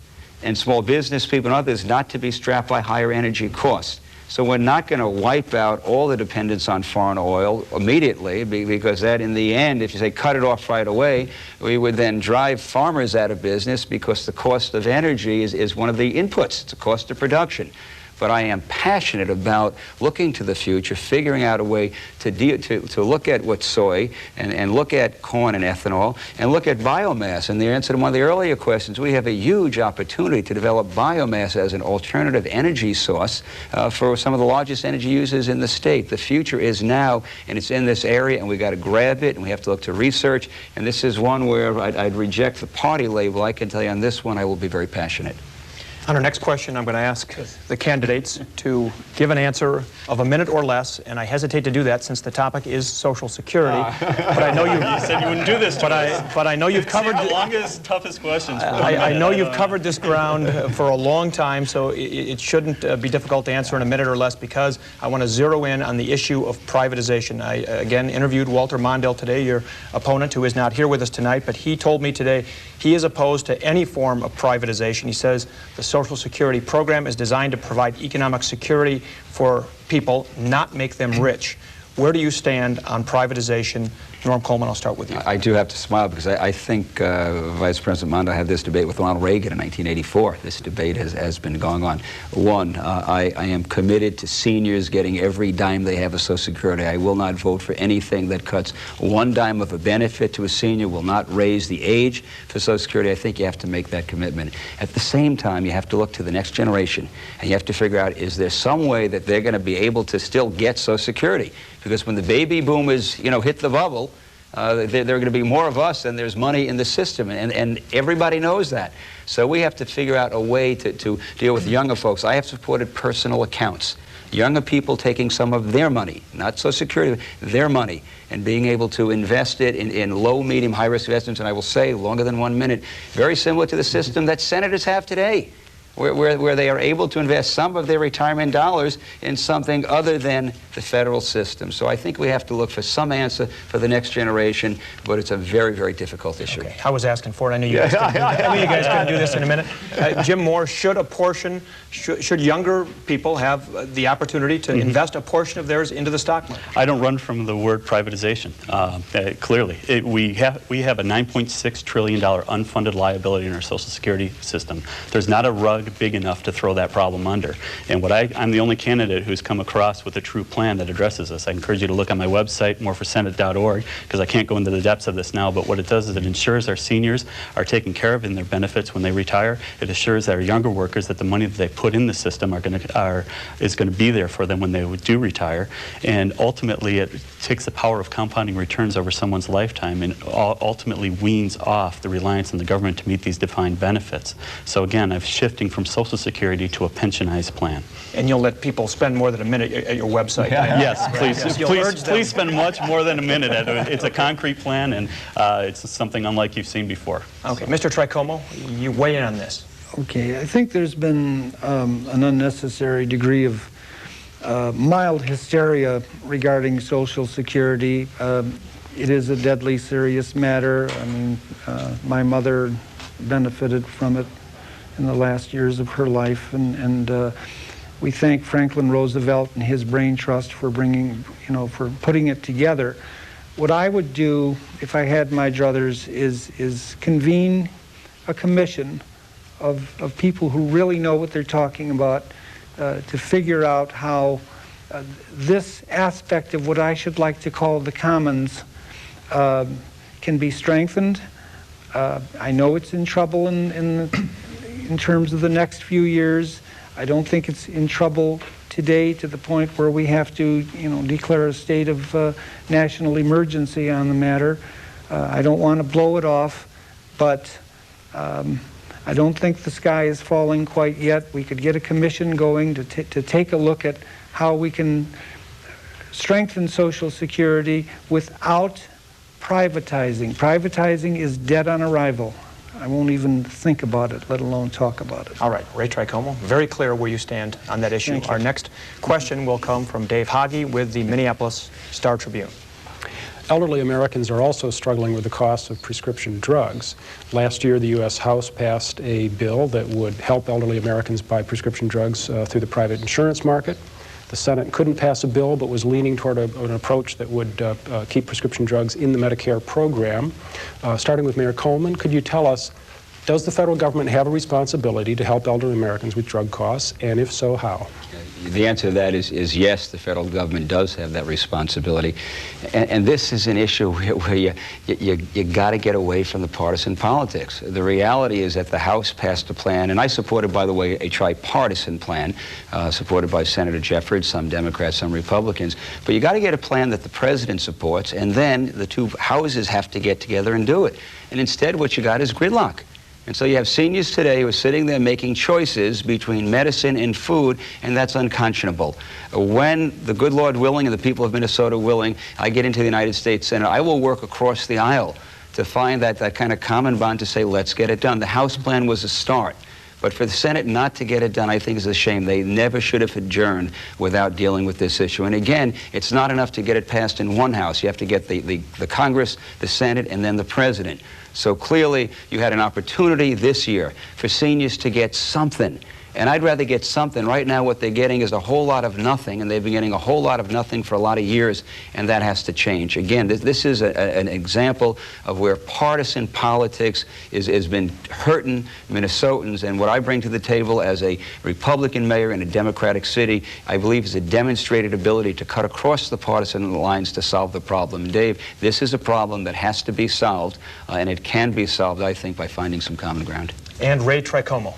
and small business people and others not to be strapped by higher energy costs. So we're not going to wipe out all the dependence on foreign oil immediately, because that, in the end, if you say cut it off right away, we would then drive farmers out of business because the cost of energy is one of the inputs. It's a cost of production. But I am passionate about looking to the future, figuring out a way to look at what soy and look at corn and ethanol and look at biomass. And the answer to one of the earlier questions, we have a huge opportunity to develop biomass as an alternative energy source for some of the largest energy users in the state. The future is now, and it's in this area, and we've got to grab it, and we have to look to research. And this is one where I'd reject the party label. I can tell you on this one, I will be very passionate. On our next question, I'm going to ask the candidates to give an answer of a minute or less, and I hesitate to do that since the topic is Social Security. But I know you said you wouldn't do this. But I know you've covered the longest, toughest questions. I know you've covered this ground for a long time, so it shouldn't be difficult to answer in a minute or less, because I want to zero in on the issue of privatization. I again interviewed Walter Mondale today, your opponent, who is not here with us tonight, but he told me today he is opposed to any form of privatization. He says the Social Security program is designed to provide economic security for people, not make them rich. Where do you stand on privatization? Norm Coleman, I'll start with you. I do have to smile because I think Vice President Mondale had this debate with Ronald Reagan in 1984. This debate has been going on. One, I am committed to seniors getting every dime they have of Social Security. I will not vote for anything that cuts one dime of a benefit to a senior, will not raise the age for Social Security. I think you have to make that commitment. At the same time, you have to look to the next generation, and you have to figure out, is there some way that they're going to be able to still get Social Security? Because when the baby boomers, hit the bubble, there are going to be more of us than there's money in the system, and everybody knows that. So we have to figure out a way to deal with younger folks. I have supported personal accounts. Younger people taking some of their money, not Social Security, their money, and being able to invest it in low, medium, high-risk investments, and I will say, longer than 1 minute, very similar to the system that senators have today, where they are able to invest some of their retirement dollars in something other than the federal system. So I think we have to look for some answer for the next generation, but it's a very, very difficult issue. Okay. I was asking for it. I knew you guys couldn't do this in a minute. Jim Moore, should younger people have the opportunity to invest a portion of theirs into the stock market? I don't run from the word privatization. Clearly, we have a $9.6 trillion unfunded liability in our Social Security system. There's not a rug big enough to throw that problem under. And I'm the only candidate who's come across with a true plan that addresses this. I encourage you to look on my website, moreforsenate.org, because I can't go into the depths of this now, but what it does is it ensures our seniors are taken care of in their benefits when they retire. It assures our younger workers that the money that they put in the system is going to be there for them when they do retire. And ultimately, it takes the power of compounding returns over someone's lifetime and ultimately weans off the reliance on the government to meet these defined benefits. So again, I'm shifting from Social Security to a pensionized plan. And you'll let people spend more than a minute at your website? Yes, please, please spend much more than a minute. It's a concrete plan, and it's something unlike you've seen before. Okay, Mr. Tricomo, you weigh in on this. Okay, I think there's been an unnecessary degree of mild hysteria regarding Social Security. It is a deadly serious matter. I mean, my mother benefited from it in the last years of her life, and we thank Franklin Roosevelt and his brain trust for for putting it together. What I would do if I had my druthers is convene a commission of people who really know what they're talking about to figure out how this aspect of what I should like to call the commons can be strengthened. I know it's in trouble in terms of the next few years. I don't think it's in trouble today to the point where we have to, declare a state of national emergency on the matter. I don't want to blow it off, but I don't think the sky is falling quite yet. We could get a commission going to take a look at how we can strengthen Social Security without privatizing. Privatizing is dead on arrival. I won't even think about it, let alone talk about it. All right, Ray Tricomo, very clear where you stand on that issue. Our next question will come from Dave Hage with the Minneapolis Star-Tribune. Elderly Americans are also struggling with the cost of prescription drugs. Last year, the U.S. House passed a bill that would help elderly Americans buy prescription drugs through the private insurance market. The Senate couldn't pass a bill, but was leaning toward an approach that would keep prescription drugs in the Medicare program. Starting with Mayor Coleman, could you tell us, does the federal government have a responsibility to help elderly Americans with drug costs, and if so, how? The answer to that is yes, the federal government does have that responsibility. And this is an issue where you got to get away from the partisan politics. The reality is that the House passed a plan, and I supported, by the way, a tripartisan plan, supported by Senator Jeffords, some Democrats, some Republicans. But you got to get a plan that the president supports, and then the two houses have to get together and do it. And instead, what you got is gridlock. And so you have seniors today who are sitting there making choices between medicine and food, and that's unconscionable. When the good Lord willing and the people of Minnesota willing, I get into the United States Senate, I will work across the aisle to find that kind of common bond to say, let's get it done. The House plan was a start. But for the Senate not to get it done, I think is a shame. They never should have adjourned without dealing with this issue. And again, it's not enough to get it passed in one house. You have to get the Congress, the Senate, and then the President. So clearly, you had an opportunity this year for seniors to get something. And I'd rather get something. Right now, what they're getting is a whole lot of nothing, and they've been getting a whole lot of nothing for a lot of years, and that has to change. Again, this is an example of where partisan politics has been hurting Minnesotans, and what I bring to the table as a Republican mayor in a Democratic city, I believe is a demonstrated ability to cut across the partisan lines to solve the problem. Dave, this is a problem that has to be solved, and it can be solved, I think, by finding some common ground. And Ray Tricomo.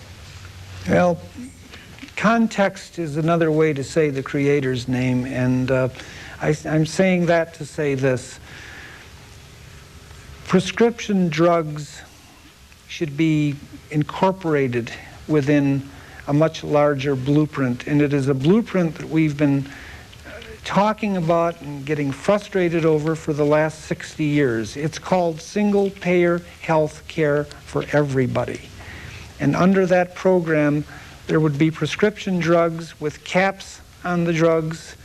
Well, context is another way to say the Creator's name, and I'm saying that to say this. Prescription drugs should be incorporated within a much larger blueprint, and it is a blueprint that we've been talking about and getting frustrated over for the last 60 years. It's called single-payer health care for everybody. And under that program, there would be prescription drugs with caps on the drugs,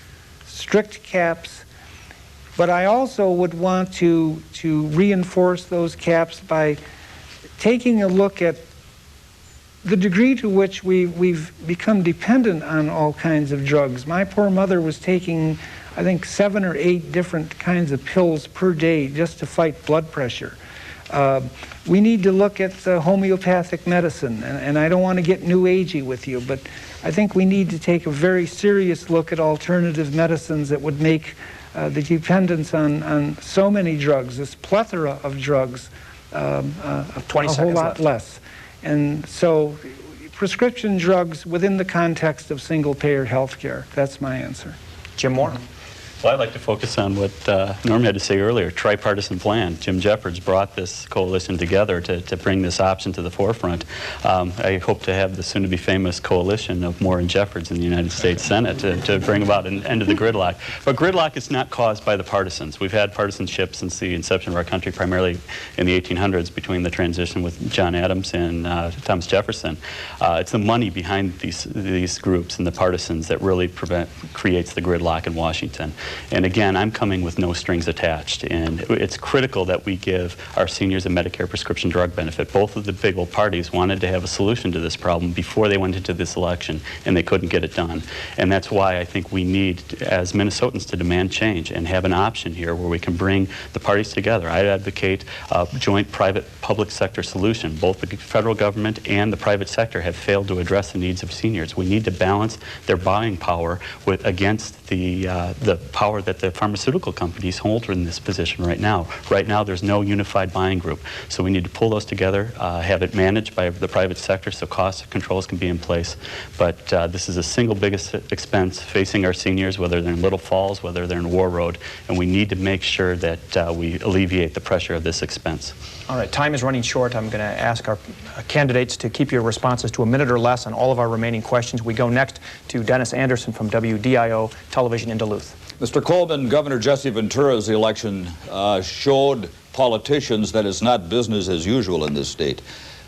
strict caps. But I also would want to reinforce those caps by taking a look at the degree to which we've become dependent on all kinds of drugs. My poor mother was taking, I think, 7 or 8 different kinds of pills per day just to fight blood pressure. We need to look at homeopathic medicine, and I don't want to get new agey with you, but I think we need to take a very serious look at alternative medicines that would make the dependence on so many drugs, this plethora of drugs, a whole lot less. And so prescription drugs within the context of single-payer health care, that's my answer. Jim Moore. Well, I'd like to focus on what Norm had to say earlier, tripartisan plan. Jim Jeffords brought this coalition together to bring this option to the forefront. I hope to have the soon-to-be famous coalition of Moore and Jeffords in the United States Senate to bring about an end to the gridlock. But gridlock is not caused by the partisans. We've had partisanship since the inception of our country, primarily in the 1800s between the transition with John Adams and Thomas Jefferson. It's the money behind these groups and the partisans that really creates the gridlock in Washington. And again, I'm coming with no strings attached, and it's critical that we give our seniors a Medicare prescription drug benefit. Both of the big old parties wanted to have a solution to this problem before they went into this election, and they couldn't get it done. And that's why I think we need, as Minnesotans, to demand change and have an option here where we can bring the parties together. I advocate a joint private-public sector solution. Both the federal government and the private sector have failed to address the needs of seniors. We need to balance their buying power against the power that the pharmaceutical companies hold in this position right now. Right now, there's no unified buying group. So we need to pull those together, have it managed by the private sector so cost controls can be in place. But this is the single biggest expense facing our seniors, whether they're in Little Falls, whether they're in War Road, and we need to make sure that we alleviate the pressure of this expense. All right, time is running short. I'm going to ask our candidates to keep your responses to a minute or less on all of our remaining questions. We go next to Dennis Anderson from WDIO Television in Duluth. Mr. Coleman, Governor Jesse Ventura's election showed politicians that it's not business as usual in this state.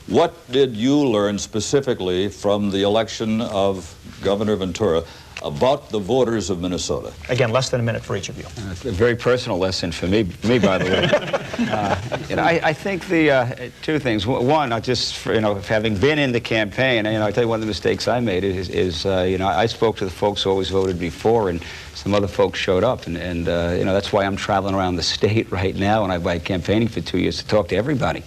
What did you learn specifically from the election of Governor Ventura about the voters of Minnesota? Again, less than a minute for each of you. It's a very personal lesson for me by the way. I think the two things. One, having been in the campaign, I tell you one of the mistakes I made is I spoke to the folks who always voted before, and some other folks showed up, and that's why I'm traveling around the state right now, and I've been campaigning for 2 years to talk to everybody,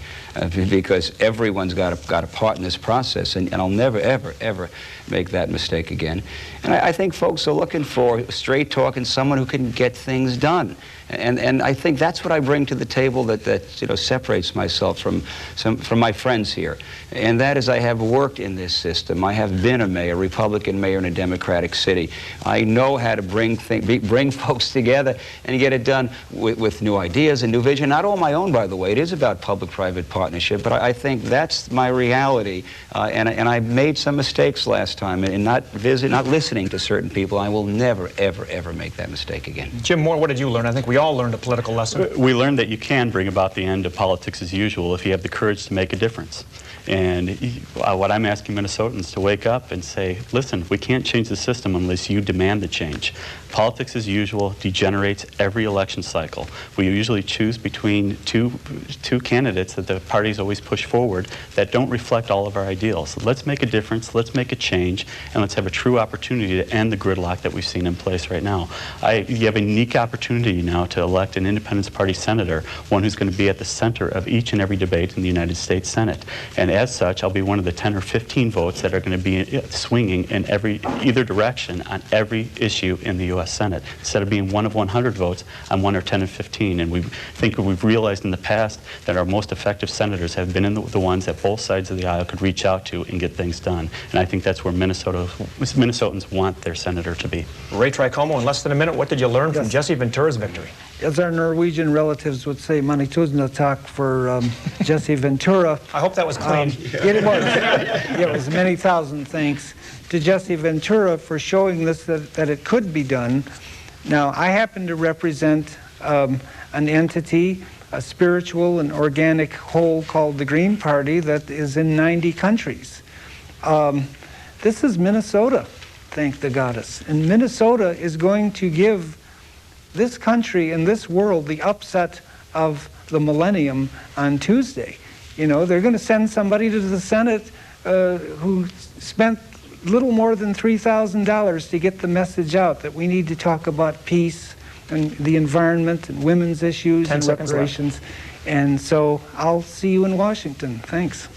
because everyone's got a part in this process, and I'll never, ever, ever make that mistake again. And I think folks are looking for straight talk and someone who can get things done. And I think that's what I bring to the table that you know, separates myself from my friends here. And that is, I have worked in this system. I have been a mayor, Republican mayor in a Democratic city. I know how to bring folks together and get it done with new ideas and new vision. Not all my own, by the way. It is about public-private partnership, but I think that's my reality. And I made some mistakes last time in not listening to certain people. I will never, ever, ever make that mistake again. Jim Moore, what did you learn? I think we all learned a political lesson. We learned that you can bring about the end of politics as usual if you have the courage to make a difference. And what I'm asking Minnesotans to wake up and say, listen, we can't change the system unless you demand the change. Politics as usual degenerates every election cycle. We usually choose between two candidates that the parties always push forward that don't reflect all of our ideals. So let's make a difference, let's make a change, and let's have a true opportunity to end the gridlock that we've seen in place right now. You have a unique opportunity now to elect an Independence Party senator, one who's going to be at the center of each and every debate in the United States Senate. And as such, I'll be one of the 10 or 15 votes that are going to be swinging in either direction on every issue in the U.S. Senate. Instead of being one of 100 votes, I'm 1 or 10 or 15. And we think we've realized in the past that our most effective senators have been the ones that both sides of the aisle could reach out to and get things done. And I think that's where Minnesotans want their senator to be. Ray Tricomo, in less than a minute, what did you learn from Jesse Ventura's victory? As our Norwegian relatives would say, "Mani tusen takk" for Jesse Ventura. I hope that was clean. It was. It was many thousand thanks to Jesse Ventura for showing this that it could be done. Now, I happen to represent an entity, a spiritual and organic whole called the Green Party that is in 90 countries. This is Minnesota, thank the goddess. And Minnesota is going to give this country and this world the upset of the millennium on Tuesday. You know, they're going to send somebody to the Senate who spent little more than $3,000 to get the message out that we need to talk about peace and the environment and women's issues and reparations. And so I'll see you in Washington. Thanks.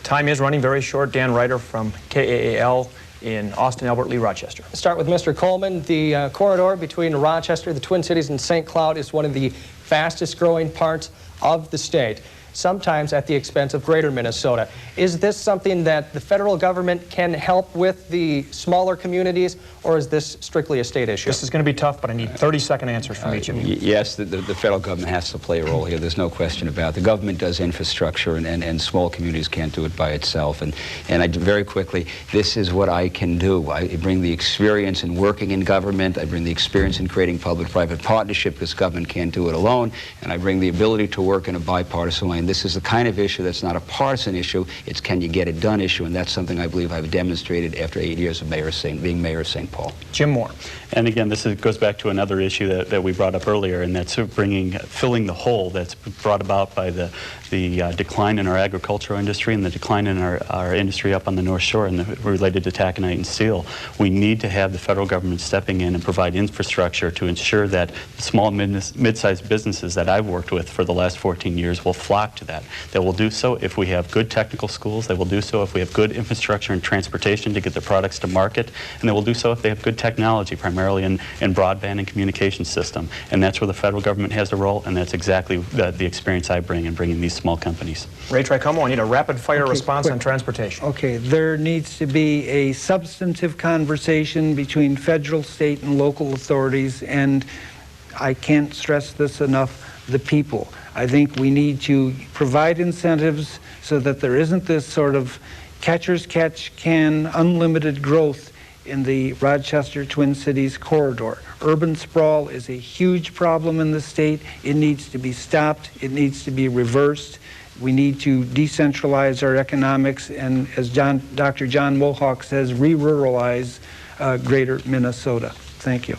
Time is running very short. Dan Ruiter from KAAL in Austin, Albert Lee, Rochester. Start with Mr. Coleman. The corridor between Rochester, the Twin Cities, and St. Cloud is one of the fastest growing parts of the state, sometimes at the expense of greater Minnesota. Is this something that the federal government can help with the smaller communities, or is this strictly a state issue? This is going to be tough, but I need 30-second answers from each of you. Yes, the federal government has to play a role here. There's no question about it. The government does infrastructure, and small communities can't do it by itself. And very quickly, this is what I can do. I bring the experience in working in government. I bring the experience in creating public-private partnership, because government can't do it alone. And I bring the ability to work in a bipartisan way. And this is the kind of issue that's not a partisan issue. It's can you get it done issue, and that's something I believe I've demonstrated after 8 years of being mayor of St. Paul. Jim Moore. And again, this goes back to another issue that we brought up earlier, and that's filling the hole that's brought about by the decline in our agricultural industry and the decline in our industry up on the North Shore and related to taconite and steel. We need to have the federal government stepping in and provide infrastructure to ensure that small and mid-sized businesses that I've worked with for the last 14 years will flock to that. They will do so if we have good technical schools. They will do so if we have good infrastructure and transportation to get their products to market. And they will do so if they have good technology, primarily in broadband and communication system. And that's where the federal government has a role, and that's exactly the experience I bring in bringing these small companies. Ray Tricomo, I need a rapid-fire response on transportation. Okay, there needs to be a substantive conversation between federal, state, and local authorities, and I can't stress this enough, the people. I think we need to provide incentives so that there isn't this sort of catcher's catch can unlimited growth in the Rochester Twin Cities corridor. Urban sprawl is a huge problem in the state. It needs to be stopped. It needs to be reversed. We need to decentralize our economics and, as Dr. John Mohawk says, re-ruralize greater Minnesota. Thank you.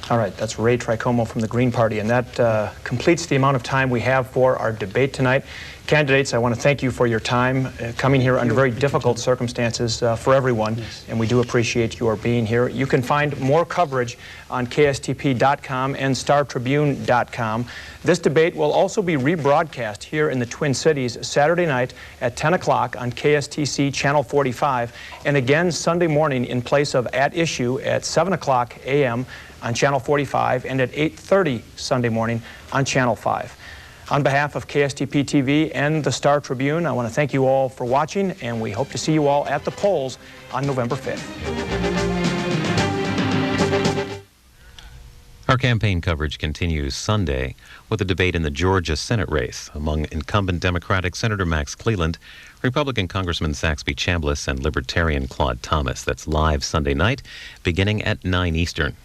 All right, that's Ray Tricomo from the Green Party, and that completes the amount of time we have for our debate tonight. Candidates, I want to thank you for your time coming here under very difficult circumstances for everyone, and we do appreciate your being here. You can find more coverage on KSTP.com and StarTribune.com. This debate will also be rebroadcast here in the Twin Cities Saturday night at 10 o'clock on KSTC Channel 45, and again Sunday morning in place of At Issue at 7 o'clock a.m. on Channel 45 and at 8:30 Sunday morning on Channel 5. On behalf of KSTP-TV and the Star Tribune, I want to thank you all for watching, and we hope to see you all at the polls on November 5th. Our campaign coverage continues Sunday with a debate in the Georgia Senate race among incumbent Democratic Senator Max Cleland, Republican Congressman Saxby Chambliss, and Libertarian Claude Thomas. That's live Sunday night beginning at 9 Eastern.